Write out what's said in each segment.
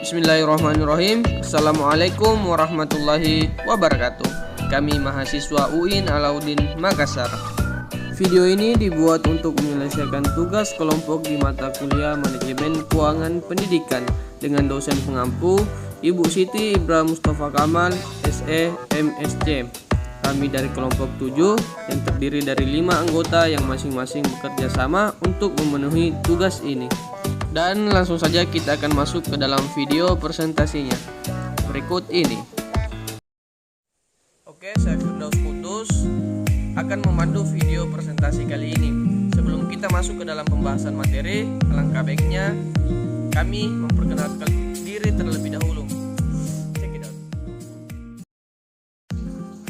Bismillahirrahmanirrahim. Assalamualaikum warahmatullahi wabarakatuh. Kami mahasiswa UIN Alauddin Makassar. Video ini dibuat untuk menyelesaikan tugas kelompok di mata kuliah Manajemen Keuangan Pendidikan dengan dosen pengampu Ibu Siti Ibra Mustafa Kamal, SE, MSc. Kami dari kelompok 7 yang terdiri dari 5 anggota yang masing-masing bekerja sama untuk memenuhi tugas ini. Dan langsung saja kita akan masuk ke dalam video presentasinya berikut ini. Oke, saya Firdaus Putus akan memandu video presentasi kali ini. Sebelum kita masuk ke dalam pembahasan materi, alangkah baiknya kami memperkenalkan diri terlebih dahulu.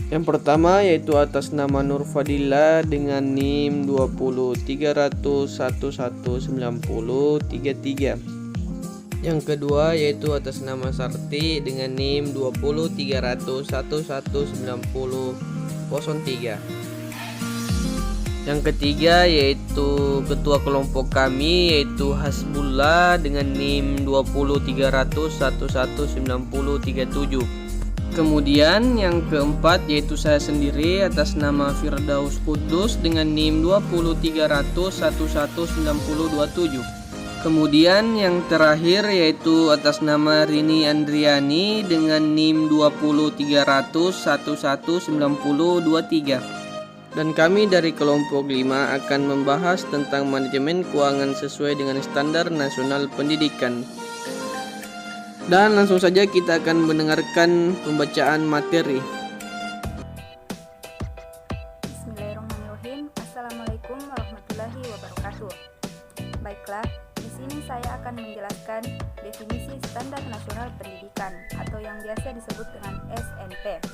Yang pertama yaitu atas nama Nur Fadila dengan NIM 20300119033. Yang kedua yaitu atas nama Sarti dengan NIM 20300119003. Yang ketiga yaitu ketua kelompok kami yaitu Hasbullah dengan NIM 20300119037. Kemudian yang keempat yaitu saya sendiri atas nama Firdaus Kudus dengan NIM 20300119027. Kemudian yang terakhir yaitu atas nama Rini Andriani dengan NIM 20300119023. Dan kami dari kelompok 5 akan membahas tentang manajemen keuangan sesuai dengan standar nasional pendidikan. Dan langsung saja kita akan mendengarkan pembacaan materi. Bismillahirrahmanirrahim. Assalamualaikum warahmatullahi wabarakatuh. Baiklah, di sini saya akan menjelaskan definisi Standar Nasional Pendidikan atau yang biasa disebut dengan SNP.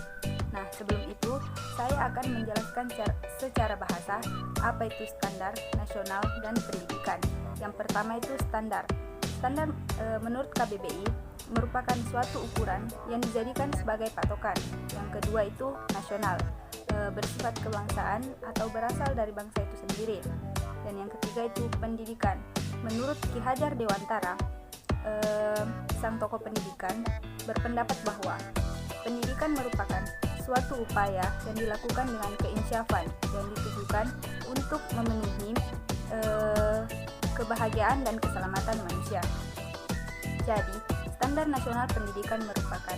Nah, sebelum itu saya akan menjelaskan secara bahasa apa itu Standar Nasional dan Pendidikan. Yang pertama itu standar. Standar menurut KBBI merupakan suatu ukuran yang dijadikan sebagai patokan. Yang kedua itu nasional, bersifat kebangsaan atau berasal dari bangsa itu sendiri. Dan yang ketiga itu pendidikan. Menurut Ki Hajar Dewantara, sang tokoh pendidikan berpendapat bahwa pendidikan merupakan suatu upaya yang dilakukan dengan keinsyafan dan ditujukan untuk memenuhi kebahagiaan dan keselamatan manusia. Jadi, Standar Nasional Pendidikan merupakan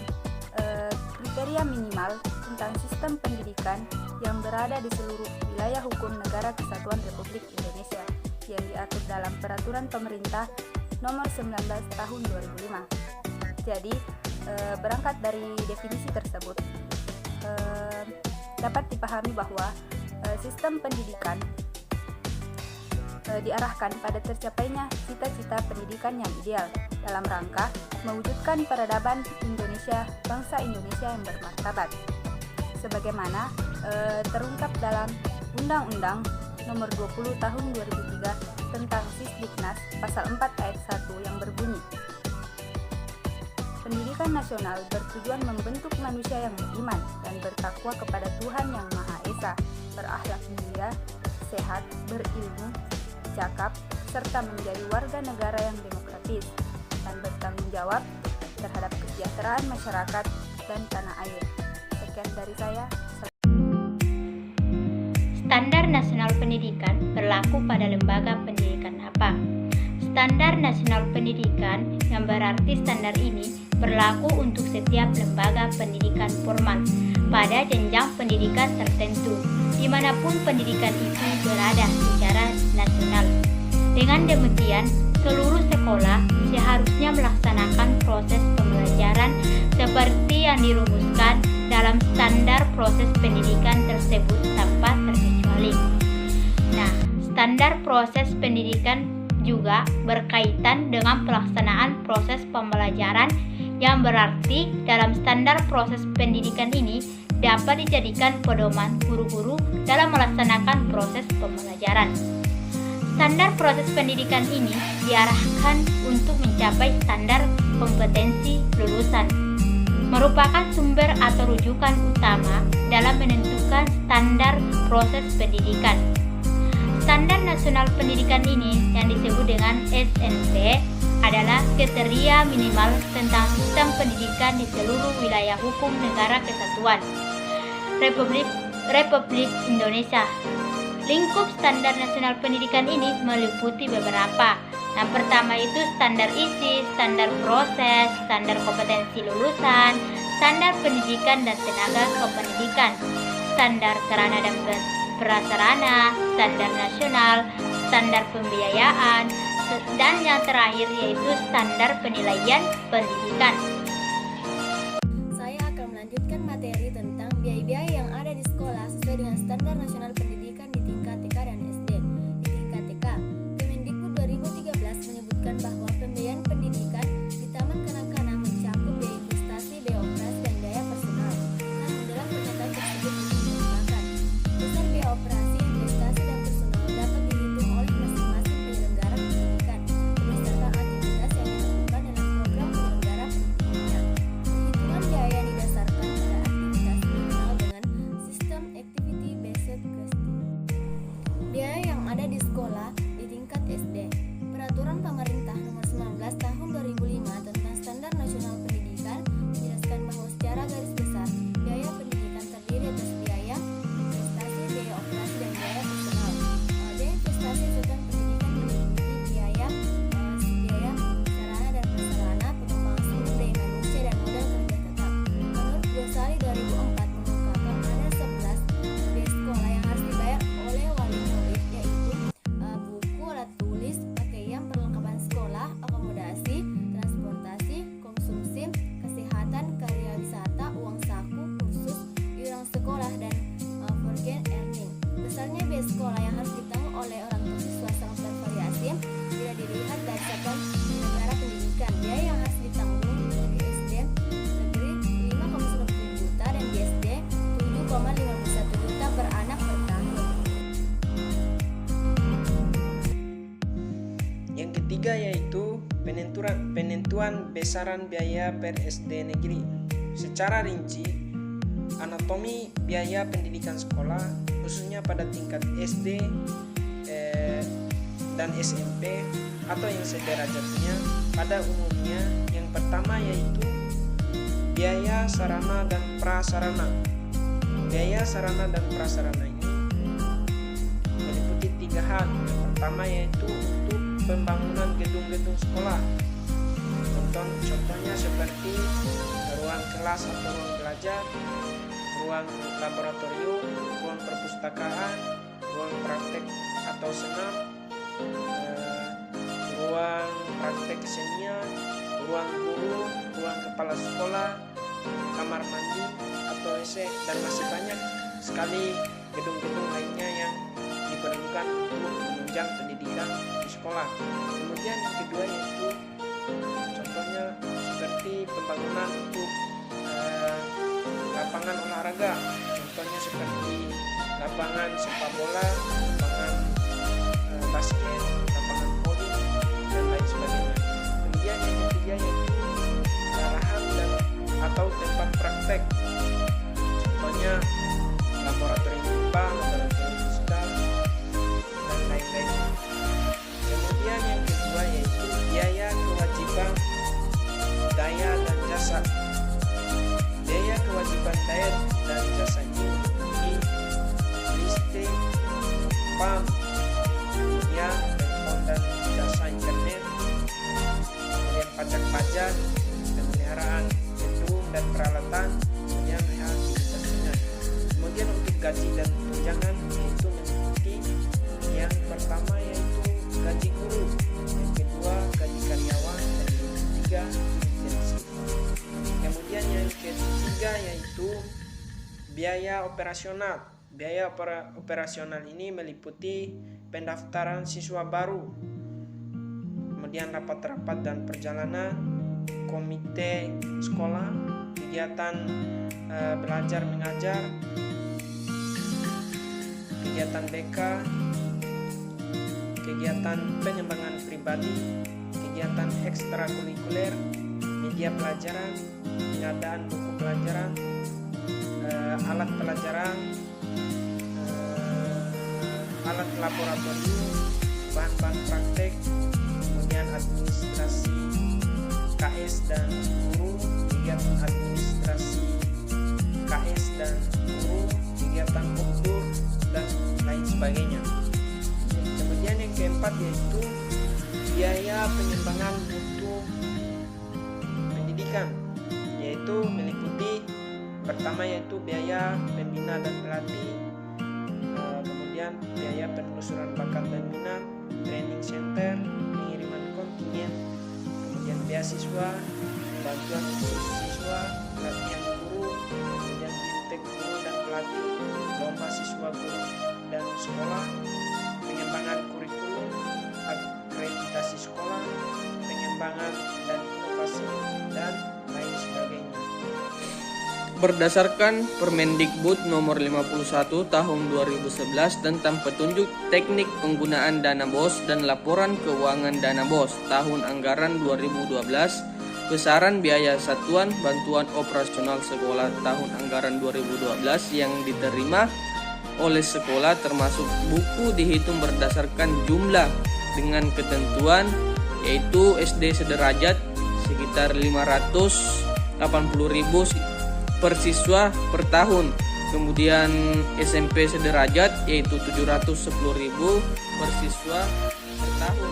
kriteria minimal tentang sistem pendidikan yang berada di seluruh wilayah hukum Negara Kesatuan Republik Indonesia yang diatur dalam Peraturan Pemerintah Nomor 19 Tahun 2005. Jadi, berangkat dari definisi tersebut, dapat dipahami bahwa sistem pendidikan diarahkan pada tercapainya cita-cita pendidikan yang ideal dalam rangka mewujudkan peradaban Indonesia, bangsa Indonesia yang bermartabat sebagaimana terungkap dalam Undang-Undang Nomor 20 Tahun 2003 tentang Sisdiknas Pasal 4 Ayat 1 yang berbunyi, pendidikan nasional bertujuan membentuk manusia yang beriman dan bertakwa kepada Tuhan Yang Maha Esa, berakhlak mulia, sehat, berilmu, cakap, serta menjadi warga negara yang demokratis dan bertanggung jawab terhadap kesejahteraan masyarakat dan tanah air. Sekian dari saya. Standar Nasional Pendidikan berlaku pada lembaga pendidikan apa? Standar Nasional Pendidikan yang berarti standar ini berlaku untuk setiap lembaga pendidikan formal pada jenjang pendidikan tertentu, dimanapun pendidikan itu berada secara nasional. Dengan demikian, seluruh sekolah seharusnya melaksanakan proses pembelajaran seperti yang dirumuskan dalam standar proses pendidikan tersebut tanpa terkecuali. Nah, standar proses pendidikan juga berkaitan dengan pelaksanaan proses pembelajaran yang berarti dalam standar proses pendidikan ini dapat dijadikan pedoman guru-guru dalam melaksanakan proses pembelajaran. Standar proses pendidikan ini diarahkan untuk mencapai standar kompetensi lulusan, merupakan sumber atau rujukan utama dalam menentukan standar proses pendidikan. Standar Nasional Pendidikan ini yang disebut dengan SNP adalah kriteria minimal tentang sistem pendidikan di seluruh wilayah hukum Negara Kesatuan Republik Indonesia. Lingkup standar nasional pendidikan ini meliputi beberapa. Yang pertama itu standar isi, standar proses, standar kompetensi lulusan, standar pendidikan dan tenaga kependidikan, standar sarana dan prasarana, standar nasional, standar pembiayaan, dan yang terakhir yaitu standar penilaian pendidikan. Saya akan melanjutkan materi tentang biaya-biaya yang ada di sekolah sesuai dengan standar nasional pendidikan di tingkat TK dan SD. Di tingkat TK, Kemendikbud 2013 menyebutkan bahwa pembiayaan pendidikan di taman kanak-kanak mencakup biaya investasi, biaya operasi, dan biaya personal. Namun dalam pernyataan tersebut mengatakan, besar biaya operasi, investasi, dan personal dapat dihitung oleh masing-masing penyelenggara pendidikan berdasarkan aktivitas yang dilakukan dalam program penyelenggara pendidikannya. Perhitungan biaya didasarkan pada aktivitas dikenal dengan sistem activity based costing. Biaya yang ada di sekolah di tingkat SD. Peraturan Pemerintah Nomor 19 Tahun 2005 tentang Standar Nasional Pendidikan menjelaskan bahwa secara garis besar biaya pendidikan terdiri atas biaya investasi, biaya operasi, dan biaya personal. Biaya investasi serta pendidikan meliputi biaya sarana dan prasarana, pengembangan sumber daya manusia, dan modal kerja tetap. Menurut Gosali 2004 mengungkapkan ada 11 biaya sekolah yang harus dibayar oleh wali murid, yaitu buku, alat tulis, pakaian, perlengkapan sekolah, akomodasi, transportasi, konsumsi, kesehatan, karya wisata, uang saku, kursus, iuran sekolah, dan foreign earning. Besarnya biaya sekolah yang harus ditanggung oleh orang tua siswa sangat bervariasi bila dilihat dari satuan negara pendidikan. Biaya yang harus ditanggung di SD negeri 5,9 juta dan di SD 7,51 juta per anak per tahun. Yang ketiga yaitu penentuan besaran biaya per SD negeri. Secara rinci, anatomi biaya pendidikan sekolah khususnya pada tingkat SD dan SMP atau yang sederajatnya pada umumnya. Yang pertama yaitu biaya sarana dan prasarana. Biaya sarana dan prasarana ini meliputi 3 hal. Yang pertama yaitu untuk pembangunan gedung-gedung sekolah. Contohnya seperti ruang kelas atau ruang belajar, ruang laboratorium, ruang perpustakaan, ruang praktek atau senam, ruang praktek kesenian, ruang guru, ruang kepala sekolah, kamar mandi atau WC, dan masih banyak sekali gedung-gedung lainnya yang diperlukan untuk menunjang pendidikan di sekolah. Kemudian yang kedua yaitu contohnya seperti pembangunan untuk lapangan olahraga, contohnya seperti lapangan sepak bola, lapangan basket, lapangan voli, dan lain sebagainya. Kemudian yang ketiga yaitu lahan dan atau tempat praktek, contohnya laboratorium IPA, laboratorium fisika, dan lain-lain. Kemudian yang kedua yaitu biaya kewajiban daya dan jasa. Biaya kewajiban daya dan jasa ini meliputi listrik, PAM, kemudian telepon dan jasa internet, kemudian pajak-pajak, pemeliharaan gedung dan peralatan, kemudian rehabilitasinya. Kemudian untuk gaji dan tunjangan yaitu meliputi yang pertama yaitu gaji guru, yang kedua gaji karyawan, dan yang ketiga lisensi. Kemudian yang ketiga yaitu biaya operasional. Biaya operasional ini meliputi pendaftaran siswa baru, kemudian rapat-rapat dan perjalanan, komite sekolah, kegiatan belajar mengajar, kegiatan BK, kegiatan pengembangan pribadi, kegiatan ekstrakurikuler, media pelajaran, pengadaan buku pelajaran, alat pelajaran, alat laboratorium, bahan-bahan praktek, kemudian kemudian administrasi KS dan guru, kegiatan administrasi KS dan guru, kegiatan kultur dan lain sebagainya. Kemudian yang keempat yaitu biaya pengembangan mutu pendidikan, yaitu meliputi pertama yaitu biaya pembina dan pelatih, kemudian biaya penelusuran bakat dan minat, training center, pengiriman kontingen, kemudian beasiswa, bantuan khusus siswa, pelatihan guru, kemudian bimtek guru dan pelatih, lomba siswa guru dan sekolah, pengembangan kurikulum, akreditasi sekolah, pengembangan dan inovasi, dan lain sebagainya. Berdasarkan Permendikbud nomor 51 tahun 2011 tentang petunjuk teknik penggunaan dana BOS dan laporan keuangan dana BOS tahun anggaran 2012, besaran biaya satuan bantuan operasional sekolah tahun anggaran 2012 yang diterima oleh sekolah termasuk buku dihitung berdasarkan jumlah dengan ketentuan, yaitu SD sederajat sekitar 580.000 per siswa per tahun, kemudian SMP sederajat yaitu 710.000 per siswa per tahun.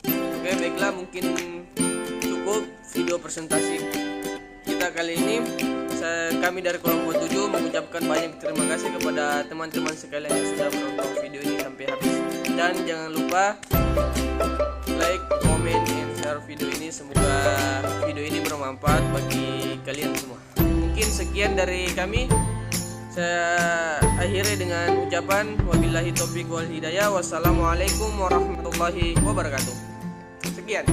Oke, baiklah, mungkin cukup video presentasi kita kali ini. Kami dari kelompok 7 mengucapkan banyak terima kasih kepada teman-teman sekalian yang sudah menonton video ini sampai habis, dan jangan lupa like, comment, and share video ini. Semoga video ini bermanfaat bagi kalian semua. Mungkin sekian dari kami. Saya akhiri dengan ucapan wabillahi taufiq wal hidayah. Wassalamualaikum warahmatullahi wabarakatuh. Sekian.